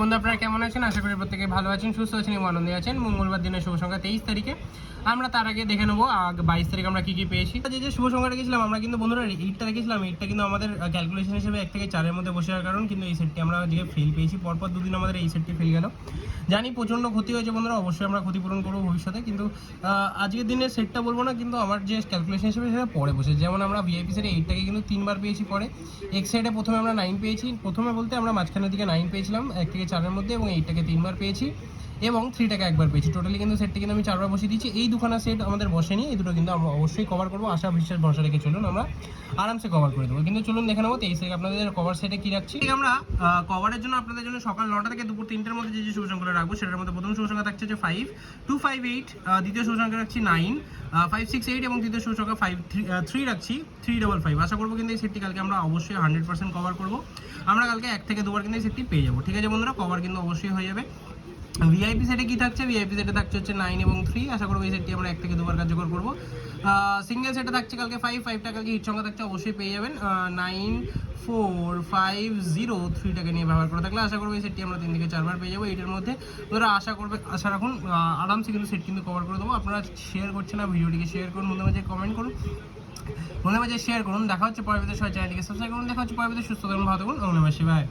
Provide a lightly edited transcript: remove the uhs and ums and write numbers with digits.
বন্ধু আপনারা কেমন আছেন? আশা করি প্রত্যেকে ভালো আছেন, সুস্থ আছেন এবং আনন্দে আছেন। মঙ্গলবার দিনের শুভ সংখ্যা 23 তারিখে। আমরা তার আগে দেখে নেবো 22 তারিখ আমরা কি পেয়েছি। যে শুভ সংখ্যাটা রেখেছিলাম আমরা কিন্তু বন্ধুরা 8টা রেখেছিলাম। 8টা কিন্তু আমাদের ক্যালকুলেশন হিসেবে 1 থেকে 4-এর মধ্যে বসে যাওয়ার কারণ কিন্তু এই সেটটি আমরা আজকে ফেল পেয়েছি। পরপর দুদিন আমাদের এই সেটটি ফেল গেল। জানি প্রচণ্ড ক্ষতি হয়েছে বন্ধুরা, অবশ্যই আমরা ক্ষতিপূরণ করবো ভবিষ্যতে, কিন্তু আজকের দিনের সেটটা বলবো না, কিন্তু আমার যে ক্যালকুলেশন হিসেবে সেটা পরে বসে। যেমন আমরা ভিআইপি সেটে 8টাকে কিন্তু 3বার পেয়েছি, পরে এক্স সাইডে প্রথমে আমরা 9 পেয়েছি। প্রথমে বলতে আমরা মাঝখানের দিকে 9 পেয়েছিলাম 1 থেকে 4-এর মধ্যে, এবং 8টাকে 3বার পেয়েছি এবং 3টাকে একবার পেয়েছি। টোটালি কিন্তু সেটটি কিন্তু আমি 4বার বসিয়ে দিচ্ছি। এই দুখানা সেট আমাদের বসেনি, এই দুটো কিন্তু আমরা অবশ্যই কভার করবো। আশা বিশ্বাস ভরসা রেখে চলুন, আমরা আরামসে কভার করে দেবো। কিন্তু চলুন দেখে নেবো 23 তারিখ আপনাদের কভার সেটে কি রাখছি। আমরা কভারের জন্য আপনাদের জন্য সকাল 9টা থেকে দুপুর 3টার মধ্যে যে শুভ সংখ্যাটা রাখবো সেটার মধ্যে প্রথম শুভ সংখ্যা থাকছে হচ্ছে 5, 2, 5, 8, দ্বিতীয় শুভ সংখ্যা রাখছি 9, 5, 6, 8 এবং তৃতীয় শুভ সংখ্যা 5, 3 রাখছি 3, 5, 5। আশা করবো কিন্তু এই সেটটি কালকে আমরা অবশ্যই 100% কভার করবো। আমরা কালকে 1 থেকে 2বার কিন্তু এই সেটটি পেয়ে যাবো। ঠিক আছে বন্ধুরা, কভার কিন্তু অবশ্যই হয়ে যাবে। ভিআইপি সেটে কি থাকছে? ভিআইপি সেটে থাকছে হচ্ছে 9 এবং 3। আশা করবো এই সেটটি আমরা 1 থেকে 2বার কার্যকর করবো। সিঙ্গেল সেটে থাকছে কালকে 5, 5টা কালকে হিট সংখ্যা থাকছে, অবশ্যই পেয়ে যাবেন। 9, 4, 5, 0, 3টাকে নিয়ে ব্যবহার করে থাকলে আশা করবো এই সেটটি আমরা 3 থেকে 4বার পেয়ে যাবো। এইটার মধ্যে ওরা আশা রাখুন আরামসে কিন্তু সেট কিন্তু কভার করে দেবো। আপনারা শেয়ার করছেন না, ভিডিওটিকে শেয়ার করুন, মধ্যে মাঝে কমেন্ট করুন, মধ্যে মাঝে শেয়ার করুন। দেখা হচ্ছে পরবর্তী সময়, চ্যানেলটিকে সাবস্ক্রাইব করুন। দেখা হচ্ছে পরবর্তী সুস্থ থাকুন, ভালো থাকুন, নমস্কার, বাই।